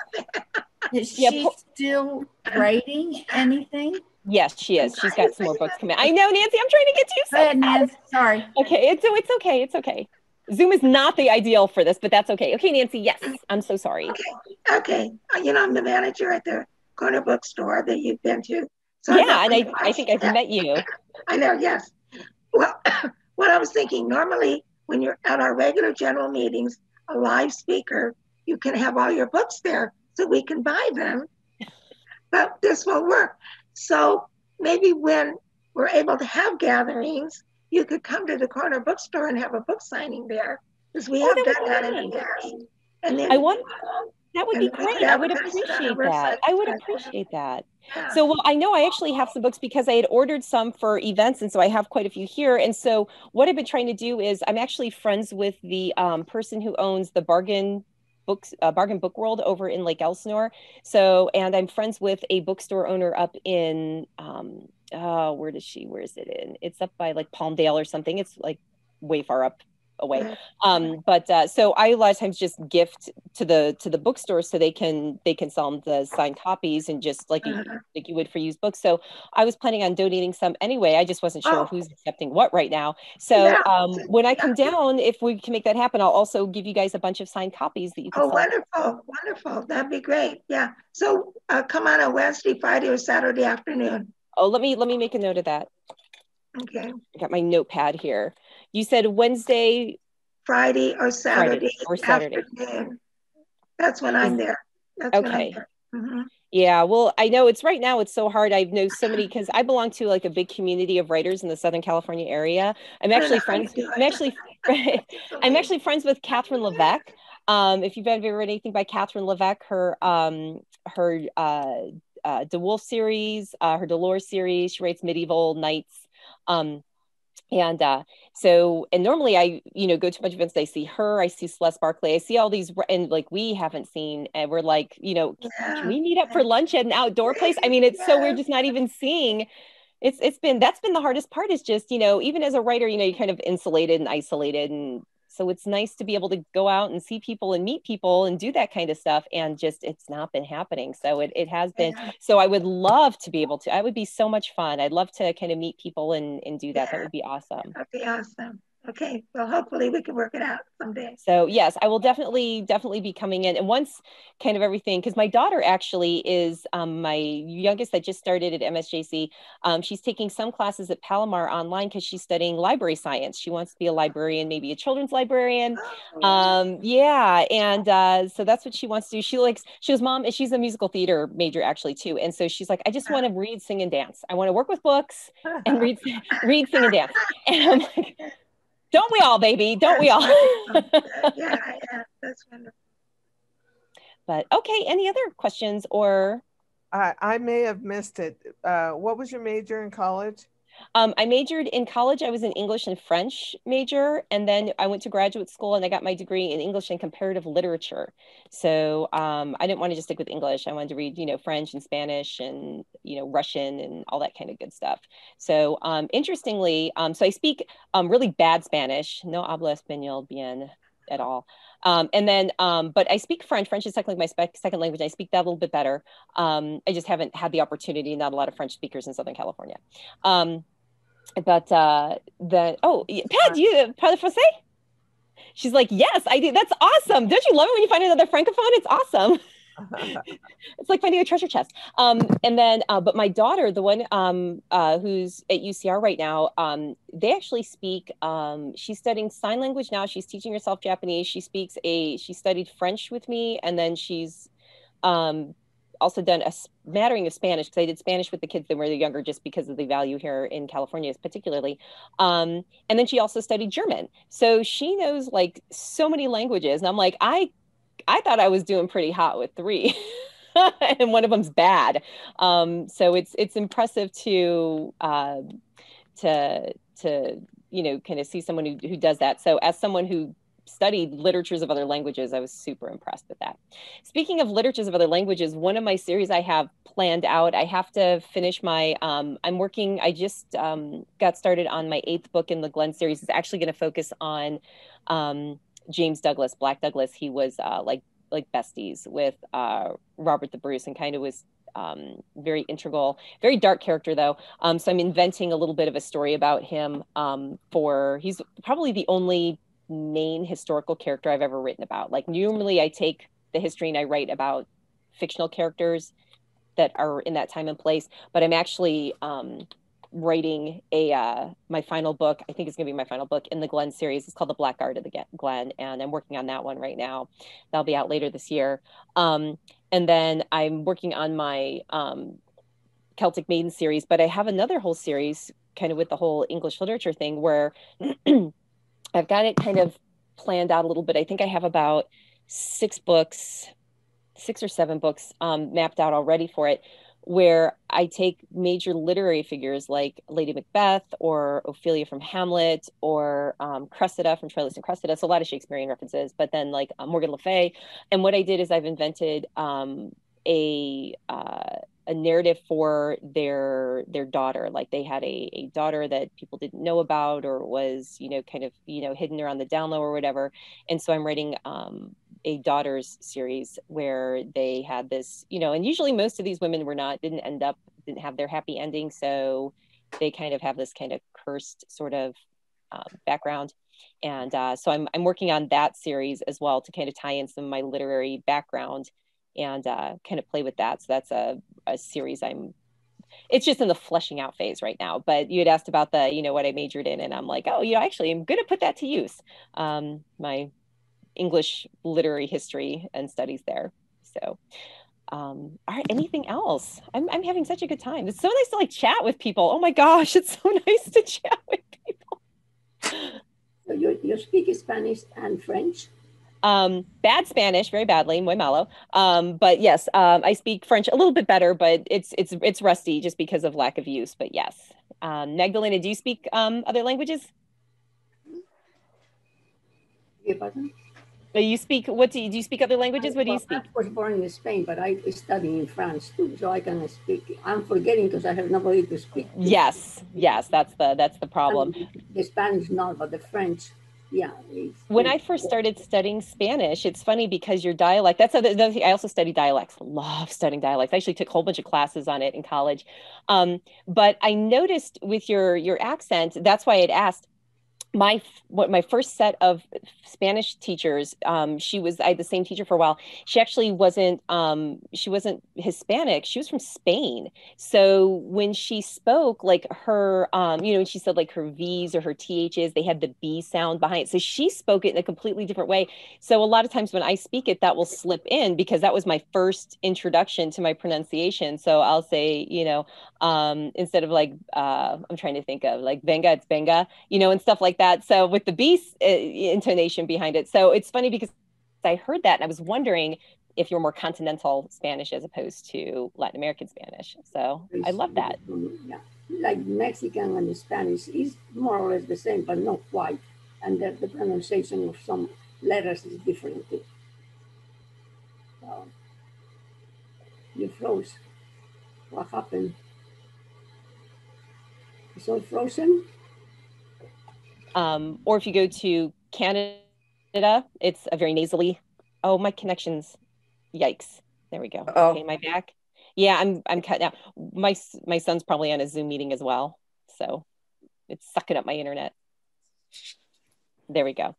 Is she still writing anything? Yes, she is. She's got some more books coming. I know, Nancy, I'm trying to get to you. Go ahead, Nancy. Sorry. Okay, it's okay. It's okay. Zoom is not the ideal for this, but that's okay. Okay, Nancy, yes. I'm so sorry. Okay. I'm the manager at the corner bookstore that you've been to. So yeah, and I think I've met you. I know, yes. Well, what I was thinking, normally when you're at our regular general meetings, a live speaker, you can have all your books there so we can buy them. But this won't work. So maybe when we're able to have gatherings, you could come to the corner bookstore and have a book signing there, because we have done that in the past. And then that would be great. I would appreciate that. I would appreciate that. Yeah. So, well, I know I actually have some books because I had ordered some for events, and so I have quite a few here. And so what I've been trying to do is I'm actually friends with the person who owns the Bargain Book World over in Lake Elsinore. So, and I'm friends with a bookstore owner up in where is it in? It's up by like Palmdale or something. It's like way far up away. So I a lot of times just gift to the bookstore so they can sell them the signed copies and just like you would for used books. So I was planning on donating some anyway. I just wasn't sure who's accepting what right now. So when I come down, if we can make that happen, I'll also give you guys a bunch of signed copies that you can sell. Wonderful. That'd be great. Yeah. So come on Wednesday, Friday, or Saturday afternoon. Oh, let me make a note of that. Okay. I got my notepad here. You said Wednesday, Friday, or Saturday. Afternoon. That's when I'm there. Okay. Yeah, well, I know it's right now. It's so hard. I know so many because I belong to like a big community of writers in the Southern California area. I'm actually friends with Catherine Levesque. If you've ever read anything by Catherine Levesque, her DeWolf series, her Dolores series, she writes medieval knights. And normally I, go to a bunch of events. I see her, I see Celeste Barkley, I see all these, and like we haven't seen, and we're like, can we meet up for lunch at an outdoor place? I mean, it's so we're just not even seeing. That's been the hardest part is just, even as a writer, you're kind of insulated and isolated, and so it's nice to be able to go out and see people and meet people and do that kind of stuff. And just, it's not been happening. So it has been. So I would love to be able to, it would be so much fun. I'd love to kind of meet people and do that. That would be awesome. That'd be awesome. Okay, well, hopefully we can work it out someday. So yes, I will definitely be coming in. And once kind of everything, because my daughter actually is my youngest that just started at MSJC. She's taking some classes at Palomar online because she's studying library science. She wants to be a librarian, maybe a children's librarian. Yeah, and so that's what she wants to do. She was mom, and she's a musical theater major actually too. And so she's like, I just want to read, sing, and dance. I want to work with books and read, sing, and dance. And I'm like, don't we all, baby? Don't we all? Yeah, that's wonderful. But okay, any other questions or? I may have missed it. What was your major in college? I majored in college. I was an English and French major, and then I went to graduate school and I got my degree in English and comparative literature. So I didn't want to just stick with English. I wanted to read, French and Spanish and, Russian and all that kind of good stuff. So interestingly, so I speak really bad Spanish. No hablo español bien at all. And then, but I speak French. French is technically my second language. I speak that a little bit better. I just haven't had the opportunity. Not a lot of French speakers in Southern California. But Pat, do you parle français? She's like, yes, I do. That's awesome. Don't you love it when you find another francophone? It's awesome. It's like finding a treasure chest. And then, but my daughter, the one who's at UCR right now, they actually speak, she's studying sign language now. She's teaching herself Japanese. She studied French with me. And then she's also done a smattering of Spanish, because I did Spanish with the kids that were younger, just because of the value here in California particularly. And then she also studied German. So she knows like so many languages. And I'm like, I thought I was doing pretty hot with 3 and one of them's bad. So it's impressive to kind of see someone who does that. So as someone who studied literatures of other languages, I was super impressed with that. Speaking of literatures of other languages, one of my series I have planned out, I have to finish my, I just got started on my 8th book in the Glenn series. It's actually going to focus on James Douglas, Black Douglas. He was like besties with Robert the Bruce, and kind of was very integral, very dark character though. So I'm inventing a little bit of a story about him he's probably the only main historical character I've ever written about. Like normally I take the history and I write about fictional characters that are in that time and place, but I'm actually writing my final book. I think it's gonna be my final book in the Glenn series. It's called The Black Art of the Glenn, and I'm working on that one right now. That'll be out later this year. And then I'm working on my Celtic Maiden series, but I have another whole series kind of with the whole English literature thing where I've got it kind of planned out a little bit. I think I have about 6 or 7 books mapped out already for it, where I take major literary figures like Lady Macbeth or Ophelia from Hamlet or Cressida from Troilus and Cressida. So a lot of Shakespearean references, but then like Morgan Le Fay. And what I did is I've invented a narrative for their daughter. Like they had a daughter that people didn't know about, or was, kind of, hidden around the down low or whatever. And so I'm writing a daughters series where they had this, and usually most of these women didn't have their happy ending. So they kind of have this kind of cursed sort of background. And so I'm working on that series as well to kind of tie in some of my literary background and kind of play with that. So that's a series it's just in the fleshing out phase right now. But you had asked about the, what I majored in, and I'm like, oh, actually I'm going to put that to use. My English literary history and studies there. So, all right, anything else? I'm having such a good time. It's so nice to like chat with people. Oh my gosh, it's so nice to chat with people. So you speak Spanish and French? Bad Spanish, very badly, muy malo. But yes, I speak French a little bit better, but it's rusty just because of lack of use. But yes, Magdalena, do you speak other languages? You speak, do you speak other languages? What do you speak? I was born in Spain, but I study in France too, so I can speak. I'm forgetting because I have nobody to speak to. Yes, that's the problem. The Spanish not, but the French. Yeah. When I first started studying Spanish, it's funny because your dialect, that's the other thing. I also study dialects, love studying dialects. I actually took a whole bunch of classes on it in college. But I noticed with your accent, that's why I'd asked, my first set of Spanish teachers, I had the same teacher for a while. She actually wasn't Hispanic. She was from Spain. So when she spoke, like her, when she said like her V's or her THs, they had the B sound behind it. So she spoke it in a completely different way. So a lot of times when I speak it, that will slip in because that was my first introduction to my pronunciation. So I'll say, instead of like, I'm trying to think of like venga, it's venga, and stuff like that. So with the B intonation behind it. So it's funny because I heard that and I was wondering if you're more continental Spanish as opposed to Latin American Spanish. So I love that. Yeah. Like Mexican and Spanish is more or less the same, but not quite. And the pronunciation of some letters is different too. So you froze. What happened? It's all frozen? Or if you go to Canada, it's a very nasally. Oh, my connection's, yikes. There we go. Oh. Okay, my back. Yeah, I'm cutting out. My son's probably on a Zoom meeting as well, so it's sucking up my internet. There we go.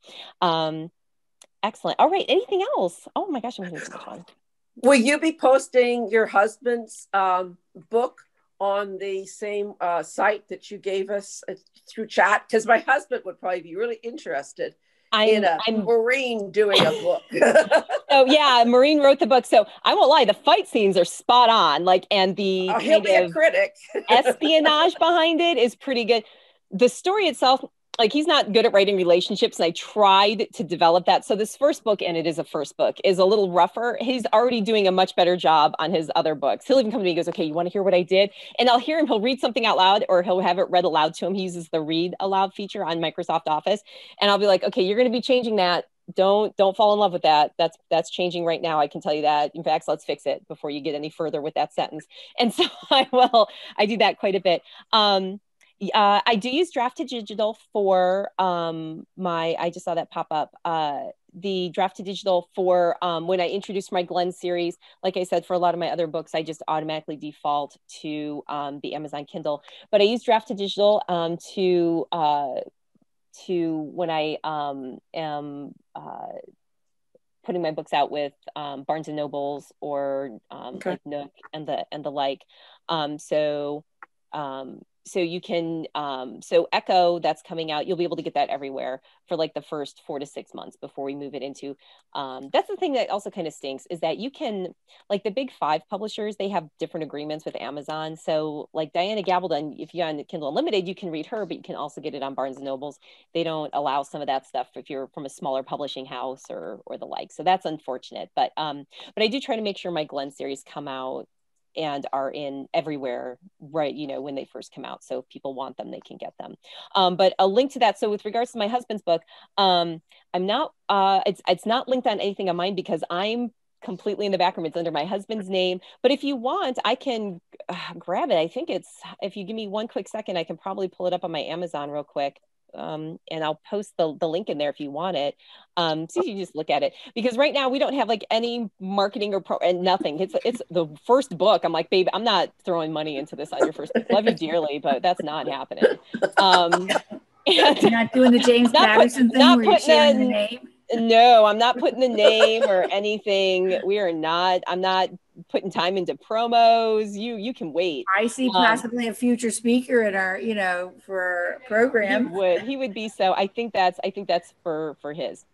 Excellent. All right. Anything else? Oh my gosh, I'm having so much fun. Will you be posting your husband's book on the same site that you gave us through chat? Because my husband would probably be really interested in a Marine doing a book. Oh yeah, Marine wrote the book. So I won't lie, the fight scenes are spot on. And the he'll be a critic. espionage behind it is pretty good. The story itself, he's not good at writing relationships, and I tried to develop that. So this first book, and it is a first book, is a little rougher. He's already doing a much better job on his other books. He'll even come to me and goes, okay, you want to hear what I did? And I'll hear him, he'll read something out loud, or he'll have it read aloud to him. He uses the read aloud feature on Microsoft Office. And I'll be like, okay, you're going to be changing that. Don't fall in love with that. That's changing right now. I can tell you that. In fact, let's fix it before you get any further with that sentence. And so I do that quite a bit. I do use Drafted Digital for I just saw that pop up. The Drafted Digital for when I introduced my Glenn series. Like I said, for a lot of my other books, I just automatically default to the Amazon Kindle. But I use Drafted Digital to when I am putting my books out with Barnes and Nobles or like Nook and the like. So you can, so Echo that's coming out, you'll be able to get that everywhere for like the first 4 to 6 months before we move it into, that's the thing that also kind of stinks is that you can, like the big 5 publishers, they have different agreements with Amazon. So like Diana Gabaldon, if you're on Kindle Unlimited, you can read her, but you can also get it on Barnes and Nobles. They don't allow some of that stuff if you're from a smaller publishing house or the like. So that's unfortunate, but I do try to make sure my Glenn series come out and are in everywhere, right, when they first come out. So if people want them, they can get them. But a link to that. So with regards to my husband's book, I'm not, it's not linked on anything on mine because I'm completely in the background. It's under my husband's name. But if you want, I can grab it. I think if you give me one quick second, I can probably pull it up on my Amazon real quick. And I'll post the link in there if you want it. So you can just look at it because right now we don't have like any marketing or and nothing. It's the first book. I'm like, babe, I'm not throwing money into this on your first book. Love you dearly, but that's not happening. You're not doing the James Patterson thing where you're sharing the name. No, I'm not putting the name or anything. I'm not putting time into promos. You can wait. I see possibly a future speaker in our, for our program. He would be so. I think that's for his.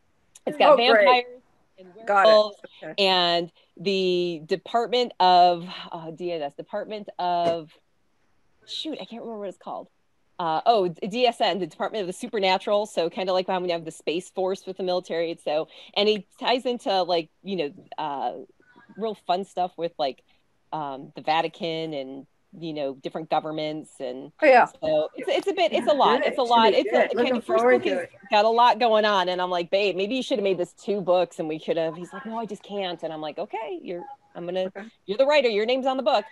It's got vampires and werewolves and the Department of DNS, Department of shoot, I can't remember what it's called. DSN, the Department of the Supernatural. So kind of like how we have the Space Force with the military. So, and he ties into like, real fun stuff with like the Vatican and, different governments. And so it's a lot. It's first book has got a lot going on. And I'm like, babe, maybe you should have made this 2 books and we could have, he's like, no, I just can't. And I'm like, okay, you're the writer, your name's on the book.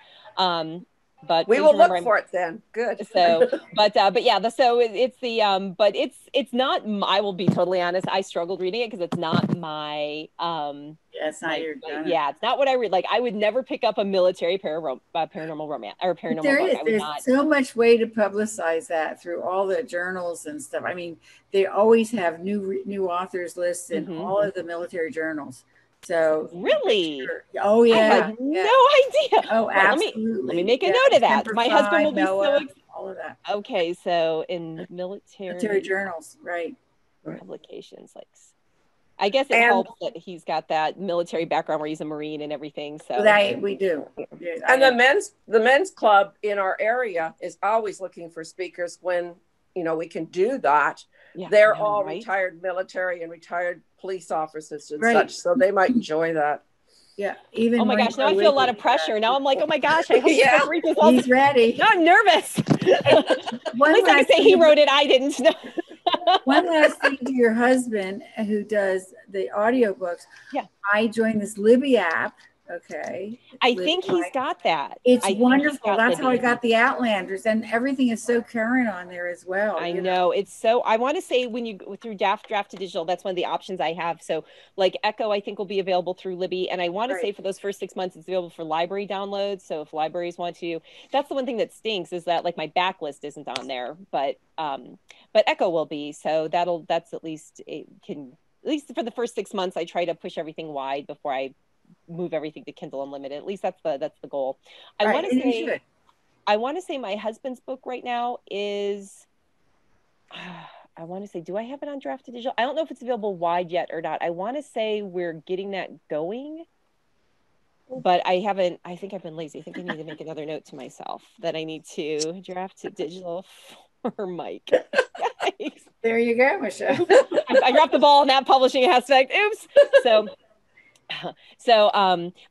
but we will look for it then. Good. So, but yeah, so it's the, but it's not, I will be totally honest, I struggled reading it because it's not my, yeah, it's not your yeah, it's not what I read. Like, I would never pick up a military paranormal romance or paranormal book. There's so much way to publicize that through all the journals and stuff. I mean, they always have new authors lists in all of the military journals. So really, oh yeah, I had no idea. Oh, well, absolutely. Let me make a note of that. My husband will be so excited. All of that. Okay, so in military journals, right? Publications, like, I guess it helps that he's got that military background where he's a Marine and everything. So we do. Yeah, and the men's club in our area is always looking for speakers when we can do that. Yeah, they're all retired military and retired police officers and such, so they might enjoy that. Yeah, even. Oh my gosh! Now I feel a lot of pressure. Now I'm like, oh my gosh! I hope he's ready. Now I'm nervous. At least I can say he wrote it. I didn't know. One last thing to your husband who does the audiobooks. Yeah, I joined this Libby app. Okay. I think he's got that. It's wonderful. That's how I got the Outlanders, and everything is so current on there as well. I know. It's so, I want to say when you go through draft to digital, that's one of the options I have. So like Echo, I think will be available through Libby. And I want to say for those first 6 months, it's available for library downloads. So if libraries want to, that's the one thing that stinks is that like my backlist isn't on there, but Echo will be. So that's at least, it can, at least for the first 6 months, I try to push everything wide before I move everything to Kindle Unlimited. At least that's the goal. I want to say my husband's book right now is, I want to say, do I have it on draft to digital? I don't know if it's available wide yet or not. I want to say we're getting that going, but I haven't. I think I've been lazy. I think I need to make another note to myself that I need to draft to digital for Mike. There you go, Michelle. I dropped the ball in that publishing aspect. Oops.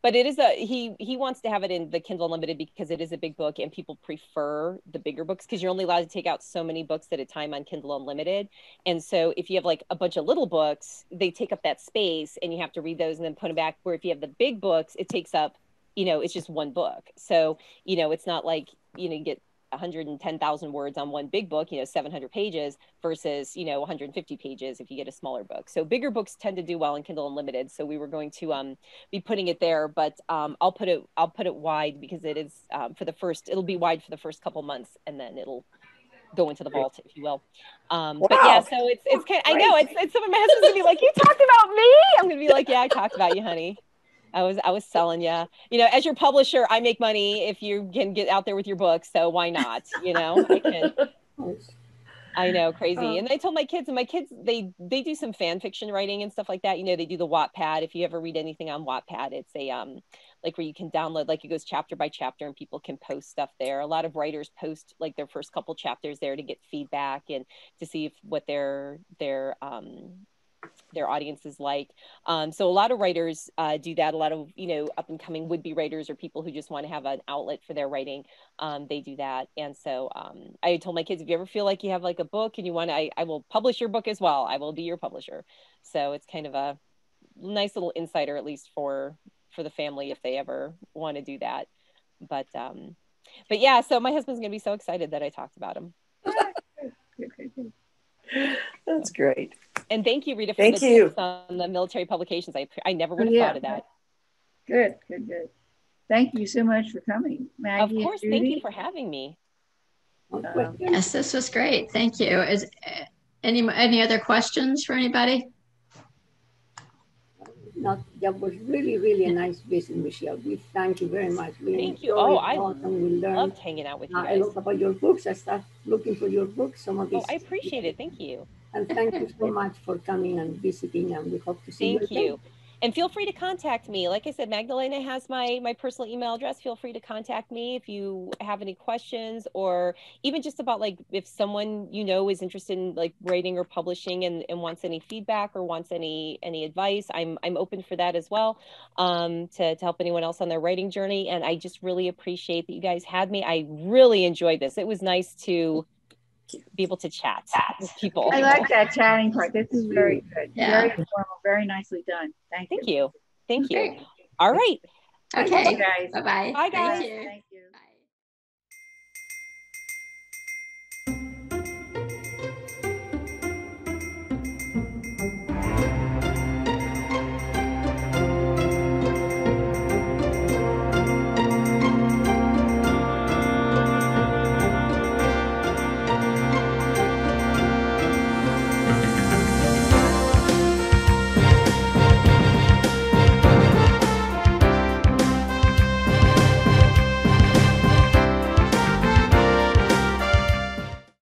But it is he wants to have it in the Kindle Unlimited because it is a big book and people prefer the bigger books because you're only allowed to take out so many books at a time on Kindle Unlimited. And so if you have like a bunch of little books, they take up that space and you have to read those and then put them back. Where if you have the big books, it takes up, it's just one book. So, it's not like, you get 110,000 words on one big book, 700 pages versus, 150 pages if you get a smaller book. So bigger books tend to do well in Kindle Unlimited. So we were going to be putting it there, but I'll put it wide because it is it'll be wide for the first couple months and then it'll go into the vault, if you will. But yeah, so it's kind of, I know it's some of my husband's gonna be like, you talked about me. I'm gonna be like, yeah, I talked about you, honey. I was selling you. As your publisher, I make money if you can get out there with your book. So why not? I know, crazy. And I told my kids, they do some fan fiction writing and stuff like that. They do the Wattpad. If you ever read anything on Wattpad, it's a like where you can download, like it goes chapter by chapter and people can post stuff there. A lot of writers post like their first couple chapters there to get feedback and to see if what their audience is like. So a lot of writers do that. A lot of, up and coming would-be writers or people who just want to have an outlet for their writing. They do that. And so I told my kids, if you ever feel like you have like a book and you want to, I will publish your book as well. I will be your publisher. So it's kind of a nice little insider, at least for the family, if they ever want to do that. But yeah, so my husband's going to be so excited that I talked about him. That's great. And thank you, Rita, for the tips on the military publications. I never would have thought of that. Good. Thank you so much for coming, Maggie. Of course, thank you for having me. Yes, this was great. Thank you. Is any other questions for anybody? No, that was really, really a nice visit, Michelle. We thank you very much. Thank you. Oh, I loved hanging out with you guys. I love about your books. I started looking for your books. Some of these. Oh, I appreciate it. Thank you. And thank you so much for coming and visiting. And we hope to see you again. Thank you. And feel free to contact me. Like I said, Magdalena has my personal email address. Feel free to contact me if you have any questions, or even just about like if someone is interested in like writing or publishing and wants any feedback or wants any advice. I'm open for that as well, to help anyone else on their writing journey. And I just really appreciate that you guys had me. I really enjoyed this. It was nice to be able to chat with people. I like that chatting part. This is very good. Yeah. Very informal, very nicely done. Thank you. Thank you. All right. Okay. Bye-bye. Bye, guys. Thank you. Thank you. Bye.